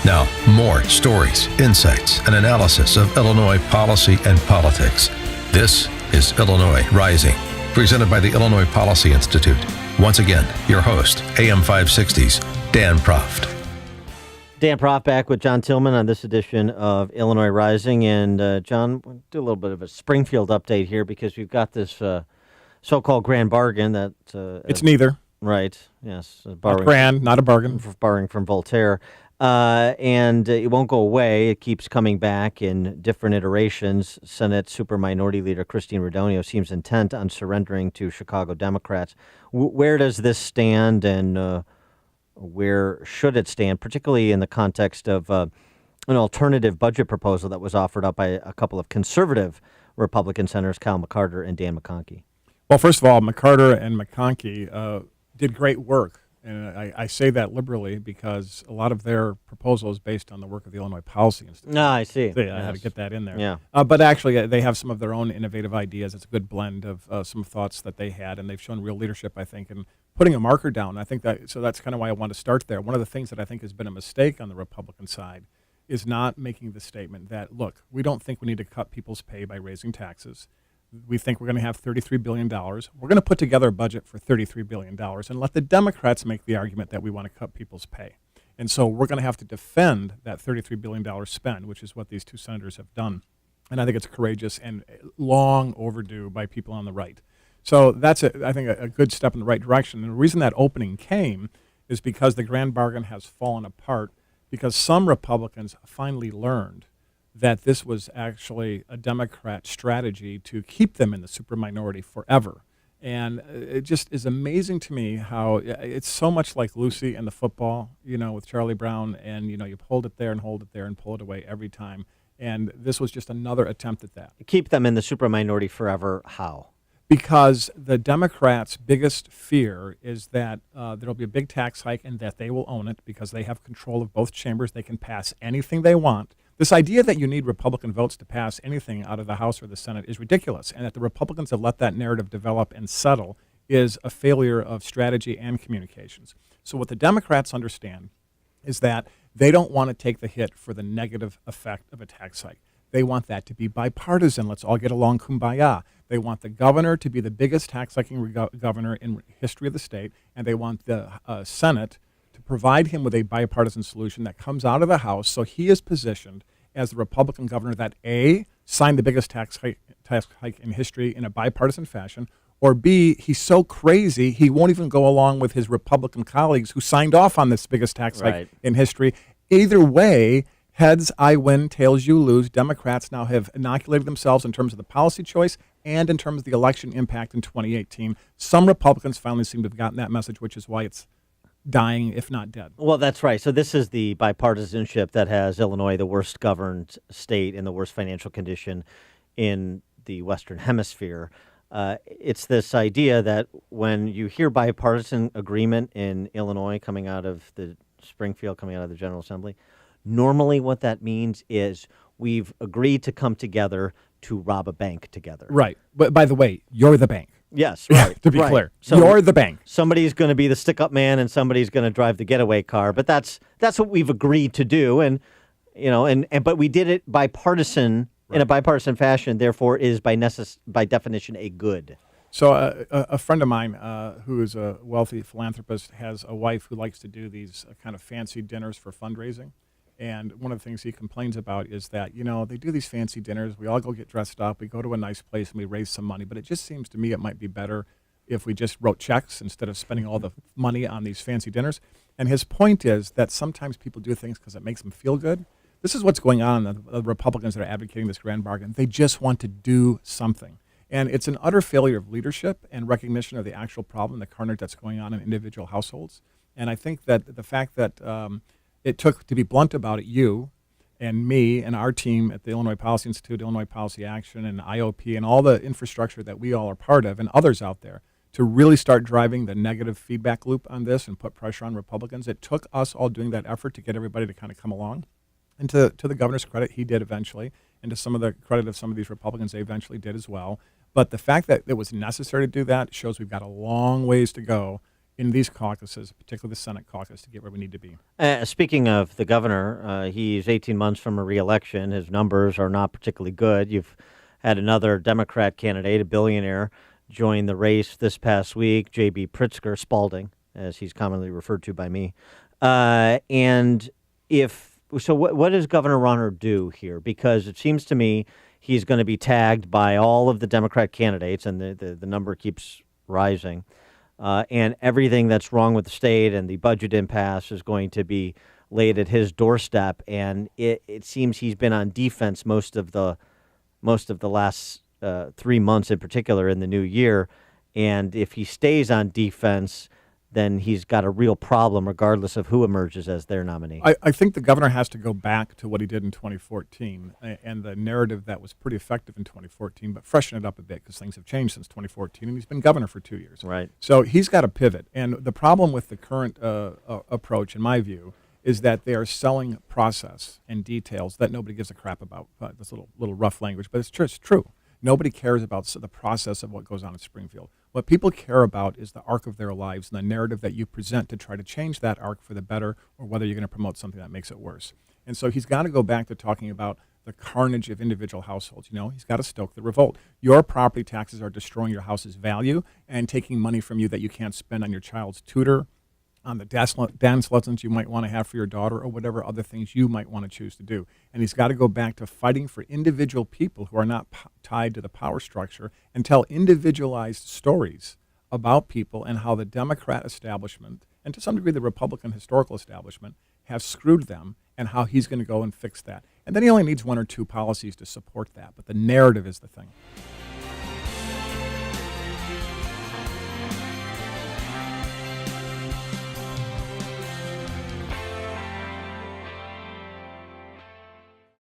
Now, more stories, insights, and analysis of Illinois policy and politics. This is Illinois Rising, presented by the Illinois Policy Institute. Once again, your host, AM 560's Dan Proft. Dan Proft back with John Tillman on this edition of Illinois Rising. And John, we'll do a little bit of a Springfield update here because we've got this so-called grand bargain that... it's neither. Right, yes. Not grand, not a bargain. Borrowing from Voltaire. And it won't go away. It keeps coming back in different iterations. Senate Superminority Leader Christine Radonio seems intent on surrendering to Chicago Democrats. Where does this stand, and where should it stand, particularly in the context of an alternative budget proposal that was offered up by a couple of conservative Republican senators, Cal McCarter and Dan McConkey? Well, first of all, McCarter and McConkey did great work. And I say that liberally because a lot of their proposal is based on the work of the Illinois Policy Institute. I see. So, I had to get that in there. Yeah. But actually, they have some of their own innovative ideas. It's a good blend of some thoughts that they had, and they've shown real leadership, I think, in putting a marker down. I think so that's kind of why I want to start there. One of the things that I think has been a mistake on the Republican side is not making the statement that, look, we don't think we need to cut people's pay by raising taxes. We think we're going to have $33 billion. We're going to put together a budget for $33 billion and let the Democrats make the argument that we want to cut people's pay. And so we're going to have to defend that $33 billion spend, which is what these two senators have done. And I think it's courageous and long overdue by people on the right. So that's, I think, a good step in the right direction. And the reason that opening came is because the grand bargain has fallen apart because some Republicans finally learned that this was actually a Democrat strategy to keep them in the superminority forever. And it just is amazing to me how it's so much like Lucy and the football, with Charlie Brown, and, you hold it there and hold it there and pull it away every time. And this was just another attempt at that. Keep them in the superminority forever, how? Because the Democrats' biggest fear is that there'll be a big tax hike and that they will own it because they have control of both chambers. They can pass anything they want. This idea that you need Republican votes to pass anything out of the House or the Senate is ridiculous, and that the Republicans have let that narrative develop and settle is a failure of strategy and communications. So what the Democrats understand is that they don't want to take the hit for the negative effect of a tax hike. They want that to be bipartisan. Let's all get along, kumbaya. They want the governor to be the biggest tax hiking governor in history of the state, and they want the Senate to provide him with a bipartisan solution that comes out of the House so he is positioned as the Republican governor that A, signed the biggest tax hike in history in a bipartisan fashion, or B, he's so crazy he won't even go along with his Republican colleagues who signed off on this biggest tax hike in history. Either way, heads, I win, tails, you lose. Democrats now have inoculated themselves in terms of the policy choice and in terms of the election impact in 2018. Some Republicans finally seem to have gotten that message, which is why it's dying, if not dead. Well, that's right. So this is the bipartisanship that has Illinois the worst governed state in the worst financial condition in the Western Hemisphere. It's this idea that when you hear bipartisan agreement in Illinois coming out of the Springfield, coming out of the General Assembly, normally what that means is we've agreed to come together to rob a bank together. Right. But by the way, you're the bank. Yes, right. To be clear, so you're the bank. Somebody's going to be the stick-up man, and somebody's going to drive the getaway car. But that's what we've agreed to do, and but we did it bipartisan in a bipartisan fashion. Therefore, is by definition a good. So a friend of mine who is a wealthy philanthropist has a wife who likes to do these kind of fancy dinners for fundraising. And one of the things he complains about is that, they do these fancy dinners. We all go get dressed up. We go to a nice place and we raise some money. But it just seems to me it might be better if we just wrote checks instead of spending all the money on these fancy dinners. And his point is that sometimes people do things because it makes them feel good. This is what's going on in the Republicans that are advocating this grand bargain. They just want to do something. And it's an utter failure of leadership and recognition of the actual problem, the carnage that's going on in individual households. And I think that the fact that it took, to be blunt about it, you and me and our team at the Illinois Policy Institute, Illinois Policy Action, and IOP, and all the infrastructure that we all are part of, and others out there, to really start driving the negative feedback loop on this and put pressure on Republicans. It took us all doing that effort to get everybody to kind of come along. And to the governor's credit, he did eventually. And to some of the credit of some of these Republicans, they eventually did as well. But the fact that it was necessary to do that shows we've got a long ways to go in these caucuses, particularly the Senate caucus, to get where we need to be. Speaking of the governor, he's 18 months from a reelection. His numbers are not particularly good. You've had another Democrat candidate, a billionaire, join the race this past week, J.B. Pritzker, Spalding, as he's commonly referred to by me. And if so, what does Governor Rauner do here? Because it seems to me he's going to be tagged by all of the Democrat candidates, and the number keeps rising. And everything that's wrong with the state and the budget impasse is going to be laid at his doorstep. And it seems he's been on defense most of the last 3 months, in particular, in the new year. And if he stays on defense, then he's got a real problem, regardless of who emerges as their nominee. I think the governor has to go back to what he did in 2014 and the narrative that was pretty effective in 2014, but freshen it up a bit because things have changed since 2014, and he's been governor for 2 years. Right. So he's got to pivot. And the problem with the current approach, in my view, is that they are selling process and details that nobody gives a crap about. This little rough language, but it's true. Nobody cares about the process of what goes on in Springfield. What people care about is the arc of their lives and the narrative that you present to try to change that arc for the better, or whether you're going to promote something that makes it worse. And so he's got to go back to talking about the carnage of individual households. He's got to stoke the revolt. Your property taxes are destroying your house's value and taking money from you that you can't spend on your child's tutor, on the dance lessons you might want to have for your daughter, or whatever other things you might want to choose to do. And he's got to go back to fighting for individual people who are not tied to the power structure, and tell individualized stories about people and how the Democrat establishment, and to some degree the Republican historical establishment, have screwed them, and how he's going to go and fix that. And then he only needs one or two policies to support that, but the narrative is the thing.